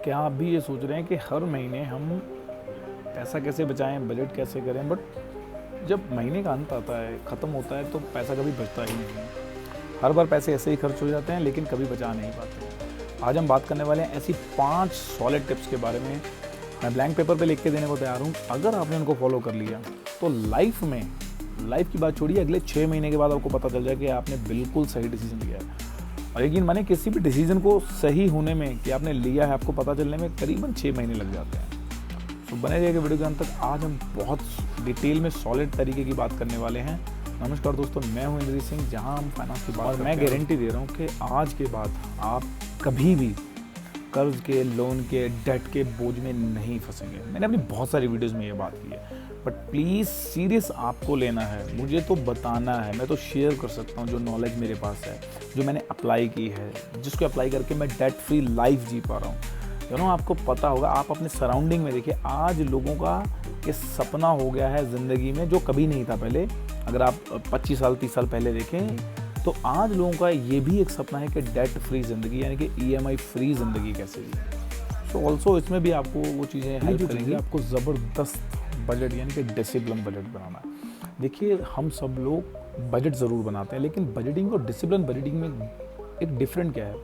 क्या आप भी ये सोच रहे हैं कि हर महीने हम पैसा कैसे बचाएं, बजट कैसे करें, बट जब महीने का अंत आता है, ख़त्म होता है, तो पैसा कभी बचता ही नहीं है। हर बार पैसे ऐसे ही खर्च हो जाते हैं, लेकिन कभी बचा नहीं पाते। आज हम बात करने वाले हैं ऐसी 5 सॉलिड टिप्स के बारे में। मैं ब्लैंक पेपर पे लिख के देने को तैयार हूँ। अगर आपने उनको फॉलो कर लिया तो लाइफ की बात छोड़िए, अगले 6 महीने के बाद आपको पता चल जाए कि आपने बिल्कुल सही डिसीजन लिया है। और यकीन माने, किसी भी डिसीजन को सही होने में कि आपने लिया है, आपको पता चलने में करीबन 6 महीने लग जाते हैं। तो बने रहिएगा वीडियो के अंत तक। आज हम बहुत डिटेल में सॉलिड तरीके की बात करने वाले हैं। नमस्कार दोस्तों, मैं हूं इंद्री सिंह, जहां हम फाइनेंस की बात करते हैं। मैं गारंटी दे रहा हूं कि आज के बाद आप कभी भी कर्ज के, लोन के, डेट के बोझ में नहीं फंसेंगे। मैंने अपनी बहुत सारी वीडियोस में ये बात की है, बट प्लीज़ सीरियस आपको लेना है। मुझे तो बताना है, मैं तो शेयर कर सकता हूँ जो नॉलेज मेरे पास है, जो मैंने अप्लाई की है, जिसको अप्लाई करके मैं डेट फ्री लाइफ जी पा रहा हूँ। आपको पता होगा, आप अपने सराउंडिंग में देखिए, आज लोगों का ये सपना हो गया है ज़िंदगी में जो कभी नहीं था पहले। अगर आप 25 साल 30 साल पहले देखें तो आज लोगों का ये भी एक सपना है कि डेट फ्री ज़िंदगी, यानी कि EMI फ्री ज़िंदगी कैसे जी। सो ऑल्सो इसमें भी आपको वो चीज़ें हेल्प करेंगी। आपको ज़बरदस्त बजट, यानी कि डिसिप्लिन बजट बनाना है। देखिए, हम सब लोग बजट ज़रूर बनाते हैं, लेकिन बजटिंग और डिसिप्लिन बजटिंग में एक डिफरेंट क्या है,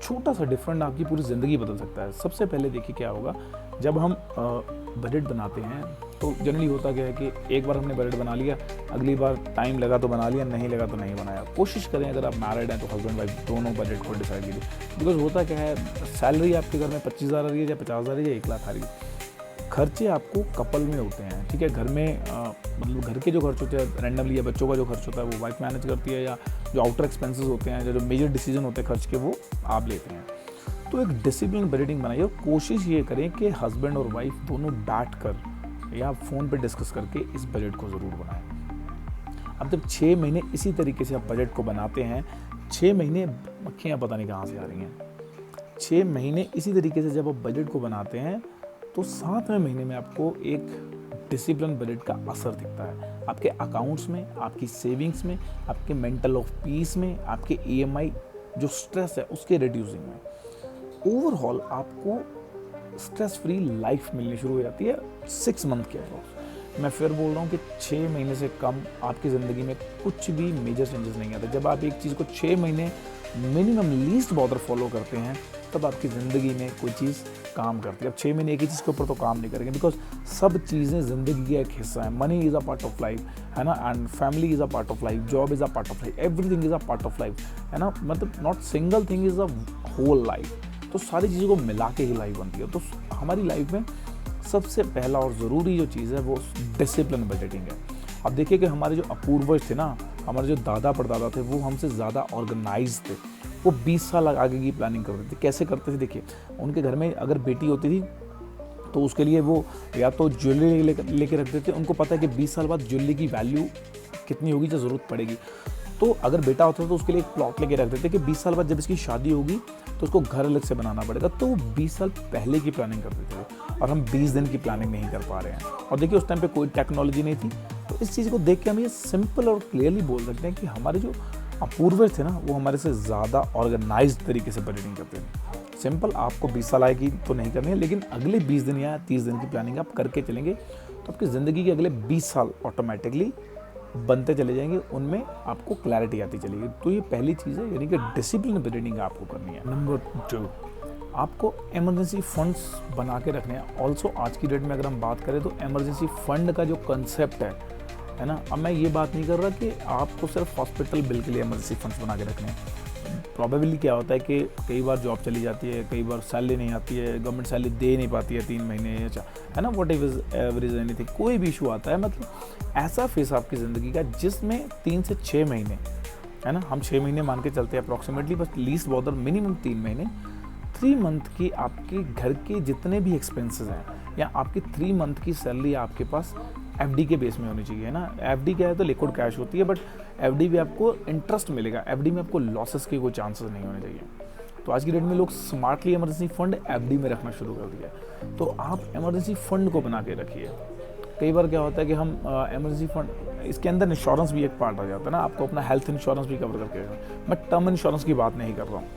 छोटा सा डिफरेंट आपकी पूरी ज़िंदगी बदल सकता है। सबसे पहले देखिए क्या होगा, जब हम बजट बनाते हैं तो जनरली होता क्या है कि एक बार हमने बजट बना लिया, अगली बार टाइम लगा तो बना लिया, नहीं लगा तो नहीं बनाया। कोशिश करें, अगर आप मैरिड हैं तो हस्बैंड वाइफ दोनों बजट को डिसाइड कीजिए। बिकॉज होता क्या है, सैलरी आपके घर में 25,000 आ रही है या 50,000 आ रही है या 1 लाख आ रही है, खर्चे आपको कपल में होते हैं। ठीक है, घर में मतलब घर के जो खर्च होते हैं रैंडमली, या बच्चों का जो खर्च होता है वो वाइफ मैनेज करती है, या जो आउटर एक्सपेंसेस होते हैं, जो मेजर डिसीजन होते हैं खर्च के, वो आप लेते हैं। तो एक डिसिप्लिन बजटिंग बनाइए और कोशिश ये करें कि हस्बैंड और वाइफ दोनों बैठ कर या फ़ोन पे डिस्कस करके इस बजट को ज़रूर बनाएं। अब जब 6 महीने इसी तरीके से आप बजट को बनाते हैं, 6 महीने मक्खियाँ पता नहीं कहाँ से आ रही हैं, 6 महीने इसी तरीके से जब आप बजट को बनाते हैं तो 7वें महीने में आपको एक डिसिप्लिन बजट का असर दिखता है। आपके अकाउंट्स में, आपकी सेविंग्स में, आपके मेंटल ऑफ पीस में, आपके EMI जो स्ट्रेस है उसके रिड्यूसिंग में, ओवरऑल आपको स्ट्रेस फ्री लाइफ मिलनी शुरू हो जाती है 6 मंथ के अप्रॉक्स। मैं फिर बोल रहा हूँ कि 6 महीने से कम आपकी ज़िंदगी में कुछ भी मेजर चेंजेस नहीं आते। जब आप एक चीज़ को 6 महीने मिनिमम लीस्ट बॉर्डर फॉलो करते हैं, तब आपकी ज़िंदगी में कोई चीज़ काम करती है। अब 6 महीने एक ही चीज़ के ऊपर तो काम नहीं करेंगे, बिकॉज सब चीज़ें ज़िंदगी का एक हिस्सा है। Money is a part of life, है ना, and family is a part of life, job is a part of life, everything is a part of life, है ना। मतलब not single thing is a whole life. तो सारी चीज़ों को मिला के ही लाइफ बनती है। तो हमारी लाइफ में सबसे पहला और ज़रूरी जो चीज़ है वो डिसिप्लिन बजटिंग है। अब देखिए कि हमारे जो अपूर्वज थे ना, हमारे जो दादा परदादा थे, वो हमसे ज़्यादा ऑर्गेनाइज थे। वो 20 साल आगे की प्लानिंग करते थे। कैसे करते थे? देखिए, उनके घर में अगर बेटी होती थी तो उसके लिए वो या तो ज्वेलरी लेके रखते थे। उनको पता है कि 20 साल बाद ज्वेलरी की वैल्यू कितनी होगी, जो ज़रूरत पड़ेगी। तो अगर बेटा होता था तो उसके लिए एक प्लॉट लेके रख देते कि 20 साल बाद जब इसकी शादी होगी तो उसको घर अलग से बनाना पड़ेगा। तो वो 20 साल पहले की प्लानिंग करते थे, और हम 20 दिन की प्लानिंग नहीं कर पा रहे हैं। और देखिए, उस टाइम पे कोई टेक्नोलॉजी नहीं थी। तो इस चीज़ को देख के हम ये सिंपल और क्लियरली बोल सकते हैं कि हमारे जो अपूर्वज थे ना, वो हमारे से ज़्यादा ऑर्गेनाइज्ड तरीके से बजटिंग करते थे। सिंपल, आपको 20 साल आएगी तो नहीं करनी है, लेकिन अगले 20 दिन या 30 दिन की प्लानिंग आप करके चलेंगे तो आपकी ज़िंदगी के अगले 20 साल ऑटोमेटिकली बनते चले जाएंगे, उनमें आपको क्लैरिटी आती चलेगी। तो ये पहली चीज़ है, यानी कि डिसिप्लिन बजटिंग आपको करनी है। नंबर 2, आपको इमरजेंसी फंड्स बना के रखने हैं। ऑल्सो आज की डेट में अगर हम बात करें तो इमरजेंसी फंड का जो कंसेप्ट है ना, अब मैं ये बात नहीं कर रहा कि आपको सिर्फ हॉस्पिटल बिल के लिए इमरजेंसी फंड्स बना के रखने हैं। प्रॉबेबली क्या होता है कि कई बार जॉब चली जाती है, कई बार सैलरी नहीं आती है, गवर्नमेंट सैलरी दे नहीं पाती है 3 महीने, है ना, वॉट एवरेज एनीथिंग, कोई भी इशू आता है। मतलब ऐसा फेस आपकी ज़िंदगी का जिसमें 3 से 6 महीने, है ना, हम 6 महीने मान के चलते हैं अप्रॉक्सीमेटली, बस लीस्ट बॉर्डर मिनिमम 3 महीने, 3 मंथ की आपके घर के जितने भी एक्सपेंसेस हैं, या आपकी 3 मंथ की सैलरी आपके पास FD के बेस में होनी चाहिए, है ना। FD क्या है, तो लिक्विड कैश होती है, बट FD भी आपको इंटरेस्ट मिलेगा। FD में आपको लॉसेस के कोई चांसेस नहीं होने चाहिए। तो आज की डेट में लोग स्मार्टली इमरजेंसी फंड FD में रखना शुरू कर दिया। तो आप इमरजेंसी फंड को बना के रखिए। कई बार क्या होता है कि हम इमरजेंसी फंड, इसके अंदर इंश्योरेंस भी एक पार्ट आ जाता है ना, आपको अपना हेल्थ इंश्योरेंस भी कवर करके। मैं टर्म इंश्योरेंस की बात नहीं कर रहा हूँ,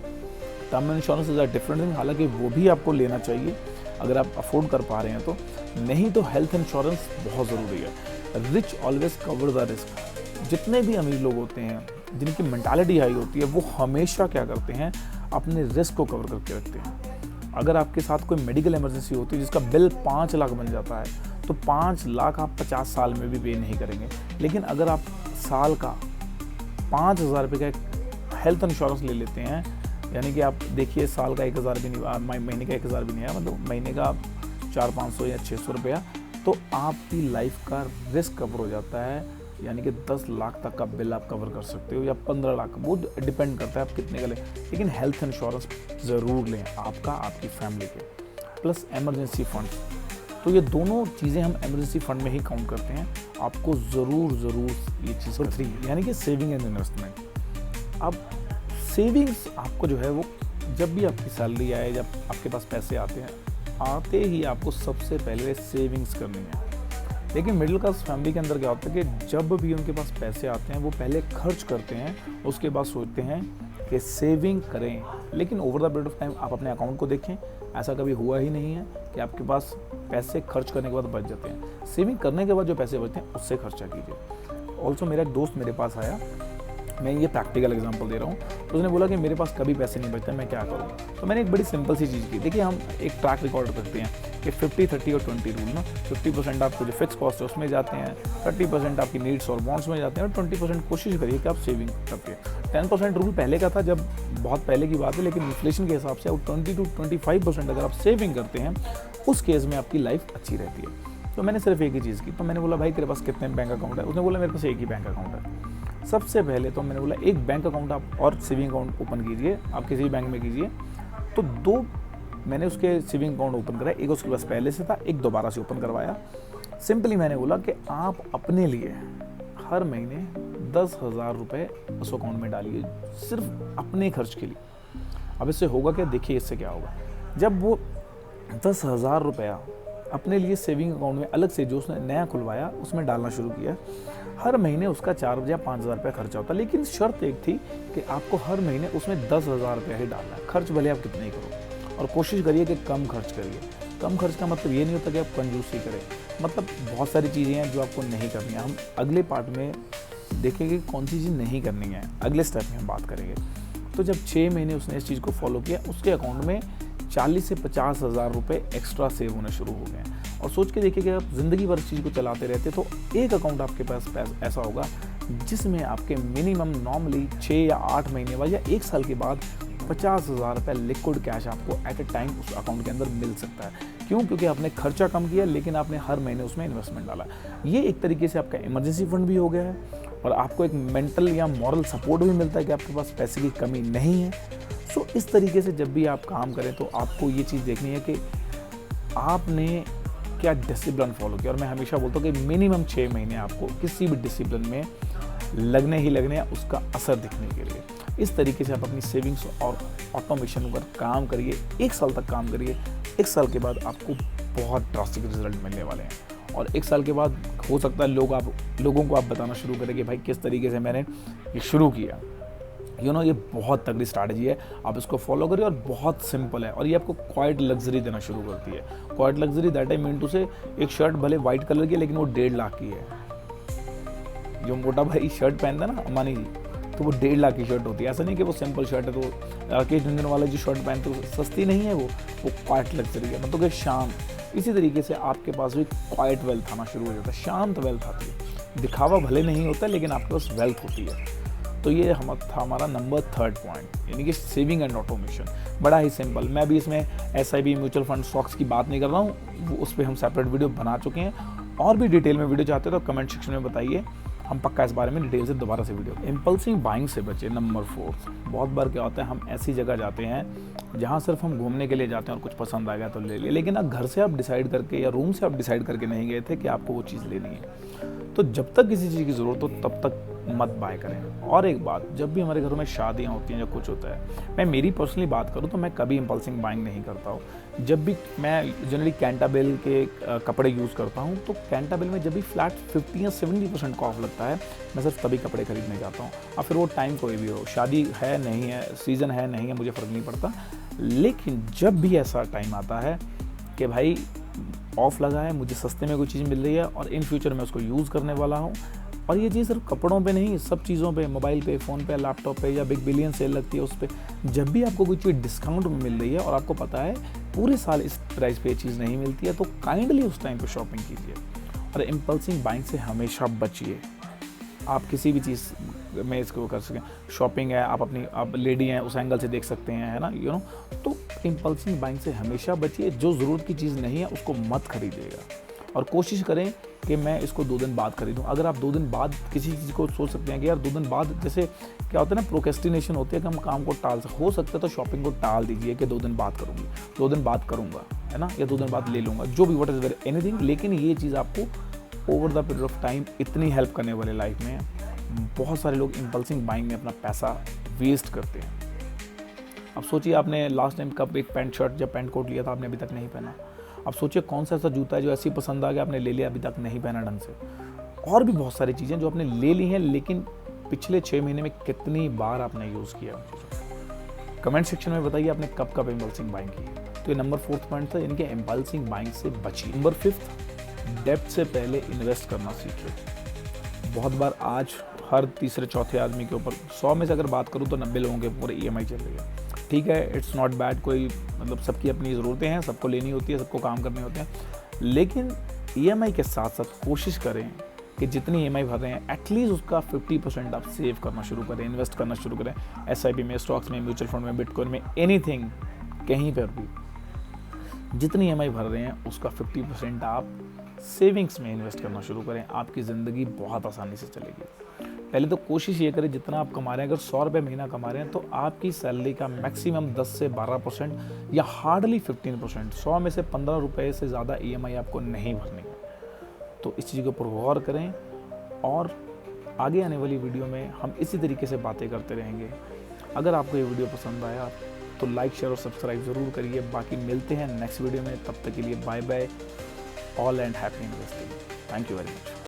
term insurance is a different thing, हालांकि वो भी आपको लेना चाहिए अगर आप अफोर्ड कर पा रहे हैं तो। नहीं तो हेल्थ इंश्योरेंस बहुत ज़रूरी है। Rich always cover the risk. जितने भी अमीर लोग होते हैं जिनकी मेंटालिटी हाई होती है वो हमेशा क्या करते हैं, अपने रिस्क को कवर करके रखते हैं। अगर आपके साथ कोई मेडिकल इमरजेंसी होती है जिसका बिल 5 लाख बन जाता है तो 5 लाख आप 50 साल में भी पे नहीं करेंगे। लेकिन अगर आप साल का 5,000 रुपये का हेल्थ इंश्योरेंस ले लेते हैं, यानी कि आप देखिए साल का 1,000 भी नहीं, महीने का 1,000 भी नहीं है, मतलब महीने का 400-500 या 600 रुपया, तो आपकी लाइफ का रिस्क कवर हो जाता है। यानी कि 10 लाख तक का बिल आप कवर कर सकते हो या 15 लाख, वो डिपेंड करता है आप कितने का लें। लेकिन हेल्थ इंश्योरेंस ज़रूर लें, आपका, आपकी फैमिली के। प्लस एमरजेंसी फंड, तो ये दोनों चीज़ें हम एमरजेंसी फंड में ही काउंट करते हैं। आपको ज़रूर ये चीज़ 3 यानी कि सेविंग एंड इन्वेस्टमेंट। अब सेविंग्स आपको जो है वो जब भी आपकी सैलरी आए, जब आपके पास पैसे आते हैं, आते ही आपको सबसे पहले सेविंग्स करनी है। लेकिन मिडिल क्लास फैमिली के अंदर क्या होता है कि जब भी उनके पास पैसे आते हैं वो पहले खर्च करते हैं, उसके बाद सोचते हैं कि सेविंग करें। लेकिन over the period of time आप अपने अकाउंट को देखें, ऐसा कभी हुआ ही नहीं है कि आपके पास पैसे खर्च करने के बाद बच जाते हैं। सेविंग करने के बाद जो पैसे बचते हैं उससे खर्चा कीजिए। ऑल्सो मेरा एक दोस्त मेरे पास आया, मैं ये प्रैक्टिकल एग्जांपल दे रहा हूँ, तो उसने बोला कि मेरे पास कभी पैसे नहीं बचते, मैं क्या करूँ। तो मैंने एक बड़ी सिंपल सी चीज़ की। देखिए हम एक ट्रैक रिकॉर्ड करते हैं कि 50-30 और 20 रूल ना। 50% आपको जो फिक्स कॉस्ट है उसमें जाते हैं, 30% आपकी नीड्स और वांट्स में जाते हैं, और 20% कोशिश करिए कि आप सेविंग करते हैं। 10% रूल पहले का था, जब बहुत पहले की बात है, लेकिन इन्फ्लेशन के हिसाब से 20-25% अगर आप सेविंग करते हैं उस केस में आपकी लाइफ अच्छी रहती है। तो मैंने सिर्फ एक ही चीज़ की। तो मैंने बोला भाई तेरे पास कितने बैंक अकाउंट है? उसने बोला मेरे पास एक ही बैंक अकाउंट है। सबसे पहले तो मैंने बोला एक बैंक अकाउंट आप और सेविंग अकाउंट ओपन कीजिए, आप किसी बैंक में कीजिए। तो 2 मैंने उसके सेविंग अकाउंट ओपन कराया, एक उसके पास पहले से था, एक दोबारा से ओपन करवाया। सिंपली मैंने बोला कि आप अपने लिए हर महीने 10,000 रुपये उस अकाउंट में डालिए, सिर्फ अपने खर्च के लिए। अब इससे होगा क्या, देखिए इससे क्या होगा। जब वो 10,000 रुपया अपने लिए सेविंग अकाउंट में अलग से जो उसने नया खुलवाया उसमें डालना शुरू किया, हर महीने उसका 4 या 5,000 रुपया खर्चा होता। लेकिन शर्त एक थी कि आपको हर महीने उसमें 10,000 रुपया ही डालना है। खर्च भले आप कितने ही करो, और कोशिश करिए कि कम खर्च करिए। कम खर्च का मतलब ये नहीं होता कि आप कंजूसी करें, मतलब बहुत सारी चीज़ें हैं जो आपको नहीं करनी है। हम अगले पार्ट में देखेंगे कौन सी चीज़ नहीं करनी है, अगले स्टेप में हम बात करेंगे। तो जब 6 महीने उसने इस चीज़ को फॉलो किया, उसके अकाउंट में 40 से 50,000 रुपये एक्स्ट्रा सेव होने शुरू हो गए। और सोच के देखिए कि आप ज़िंदगी भर इस चीज़ को चलाते रहते तो एक अकाउंट आपके पास ऐसा होगा जिसमें आपके मिनिमम नॉर्मली 6 या 8 महीने बाद या 1 साल के बाद 50,000 रुपये लिक्विड कैश आपको एट ए टाइम उस अकाउंट के अंदर मिल सकता है। क्यों? क्योंकि आपने खर्चा कम किया, लेकिन आपने हर महीने उसमें इन्वेस्टमेंट डाला। ये एक तरीके से आपका इमरजेंसी फंड भी हो गया है, और आपको एक मेंटल या मॉरल सपोर्ट भी मिलता है कि आपके पास पैसे की कमी नहीं है। सो इस तरीके से जब भी आप काम करें तो आपको ये चीज़ देखनी है कि आपने क्या डिसिप्लिन फॉलो किया। और मैं हमेशा बोलता हूँ कि मिनिमम 6 महीने आपको किसी भी डिसिप्लिन में लगने ही लगने हैं, उसका असर दिखने के लिए। इस तरीके से आप अपनी सेविंग्स और ऑटोमेशन पर काम करिए, 1 साल तक काम करिए। 1 साल के बाद आपको बहुत ड्रास्टिक रिजल्ट मिलने वाले हैं। और 1 साल के बाद हो सकता है लोगों को आप बताना शुरू करें कि भाई किस तरीके से मैंने ये शुरू किया। ये बहुत तगड़ी स्ट्रैटेजी है, आप इसको फॉलो करिए, और बहुत सिंपल है। और ये आपको क्वाइट लग्जरी देना शुरू करती है। Quite luxury that I mean to say, एक शर्ट भले वाइट कलर की है लेकिन वो 1.5 लाख की है। जो मोटा भाई शर्ट पहनता है ना अंबानी जी, तो वो 1.5 लाख की शर्ट होती है। ऐसा नहीं कि वो सिंपल शर्ट है, तो राकेश टंडन वाले जो शर्ट पहनते हैं सस्ती नहीं है, वो क्वाइट लग्जरी है, मतलब कि शांत। इसी तरीके से आपके पास भी क्वाइट वेल्थ आना शुरू हो जाता है, शांत वेल्थ आती है। दिखावा भले नहीं होता लेकिन आपके पास वेल्थ होती है। तो ये था हमारा नंबर 3rd पॉइंट, यानी कि सेविंग एंड ऑटोमेशन। बड़ा ही सिंपल। मैं भी इसमें SIP, म्यूचुअल फंड, स्टॉक्स की बात नहीं कर रहा हूँ, उस पर हम सेपरेट वीडियो बना चुके हैं। और भी डिटेल में वीडियो चाहते हो तो कमेंट सेक्शन में बताइए, हम पक्का इस बारे में डिटेल से दोबारा से वीडियो। इम्पल्सिव बाइंग से बचे, नंबर 4। बहुत बार क्या होता है, हम ऐसी जगह जाते हैं जहाँ सिर्फ हम घूमने के लिए जाते हैं और कुछ पसंद आ गया तो ले लिया, लेकिन घर से आप डिसाइड करके या रूम से आप डिसाइड करके नहीं गए थे कि आपको वो चीज़ लेनी है। तो जब तक किसी चीज़ की ज़रूरत हो तब तक मत बाय करें। और एक बात, जब भी हमारे घरों में शादियाँ होती हैं या कुछ होता है, मैं मेरी पर्सनली बात करूँ तो मैं कभी इम्पल्सिव बाइंग नहीं करता हूँ। जब भी मैं जनरली कैंटाबिल के कपड़े यूज़ करता हूँ, तो कैंटाबिल में जब भी फ्लैट 50 या 70% का ऑफ लगता है, मैं सिर्फ तभी कपड़े खरीदने जाता हूँ। अब फिर वो टाइम कोई भी हो, शादी है नहीं है, सीज़न है नहीं है, मुझे फ़र्क नहीं पड़ता। लेकिन जब भी ऐसा टाइम आता है कि भाई ऑफ लगा है, मुझे सस्ते में कोई चीज़ मिल रही है और इन फ्यूचर मैं उसको यूज़ करने वाला हूँ, और ये चीज़ सिर्फ कपड़ों पे नहीं, सब चीज़ों पे, मोबाइल पे, फ़ोन पे, लैपटॉप पे, या बिग बिलियन सेल लगती है उस पे, जब भी आपको कोई चीज़ डिस्काउंट में मिल रही है और आपको पता है पूरे साल इस प्राइस पे ये चीज़ नहीं मिलती है, तो काइंडली उस टाइम पे शॉपिंग कीजिए और इम्पल्सिव बाइंग से हमेशा बचिए। आप किसी भी चीज़ में इसको कर सकें, शॉपिंग है, आप लेडी हैं उस एंगल से देख सकते हैं, है ना, तो इम्पल्सिव बाइंग से हमेशा बचिए। जो ज़रूरत की चीज़ नहीं है उसको मत खरीदिएगा, और कोशिश करें कि मैं इसको 2 दिन बाद खरीदूँ। अगर आप 2 दिन बाद किसी चीज़ को सोच सकते हैं कि यार 2 दिन बाद, जैसे क्या होता है ना, प्रोक्रेस्टिनेशन होती है कि हम काम को हो सकता है, तो शॉपिंग को टाल दीजिए कि 2 दिन बाद करूँगी, 2 दिन बाद करूँगा, है ना, या 2 दिन बाद ले लूँगा, जो भी वट इज़ एनीथिंग। लेकिन ये चीज़ आपको over the period of time इतनी हेल्प करने वाले लाइफ में। बहुत सारे लोग इम्पल्सिव बाइंग में अपना पैसा वेस्ट करते हैं। अब सोचिए, आपने लास्ट टाइम कब एक पैंट शर्ट या पैंट कोट लिया था, आपने अभी तक नहीं पहना। अब सोचिए कौन सा ऐसा जूता है जो ऐसी पसंद आ गया, आपने ले लिया, अभी तक नहीं पहना ढंग से। और भी बहुत सारी चीज़ें जो आपने ले ली हैं, लेकिन पिछले 6 महीने में कितनी बार आपने यूज़ किया। कमेंट सेक्शन में बताइए आपने कब कब इम्पल्सिव बाइंग की। तो ये नंबर 4th पॉइंट था, इनके इम्पल्सिव बाइंग से बचिए। नंबर 5th, डेब्ट से पहले इन्वेस्ट करना सीखिए। बहुत बार आज हर तीसरे चौथे आदमी के ऊपर, 100 में से अगर बात करूँ तो 90 लोगों के ऊपर EMI चल रही है। ठीक है, इट्स नॉट बैड, कोई मतलब सबकी अपनी ज़रूरतें हैं, सबको लेनी होती है, सबको काम करने होते हैं, लेकिन EMI के साथ साथ कोशिश करें कि जितनी EMI भर रहे हैं एटलीस्ट उसका 50% आप सेव करना शुरू करें, इन्वेस्ट करना शुरू करें, SIP में, स्टॉक्स में, म्यूचुअल फंड में, बिटकॉइन में, एनीथिंग, कहीं पर भी जितनी EMI भर रहे हैं उसका 50% आप सेविंग्स में इन्वेस्ट करना शुरू करें। आपकी ज़िंदगी बहुत आसानी से चलेगी। पहले तो कोशिश ये करें, जितना आप कमा रहे हैं, अगर 100 रुपये महीना कमा रहे हैं तो आपकी सैलरी का मैक्सिमम 10 से 12% या हार्डली 15%, 100 में से 15 रुपये से ज़्यादा EMI आपको नहीं भरनी है। तो इस चीज़ के ऊपर गौर करें, और आगे आने वाली वीडियो में हम इसी तरीके से बातें करते रहेंगे। अगर आपको ये वीडियो पसंद आया तो लाइक, शेयर और सब्सक्राइब ज़रूर करिए। बाकी मिलते हैं नेक्स्ट वीडियो में, तब तक के लिए bye bye all and happy investing. Thank you very much.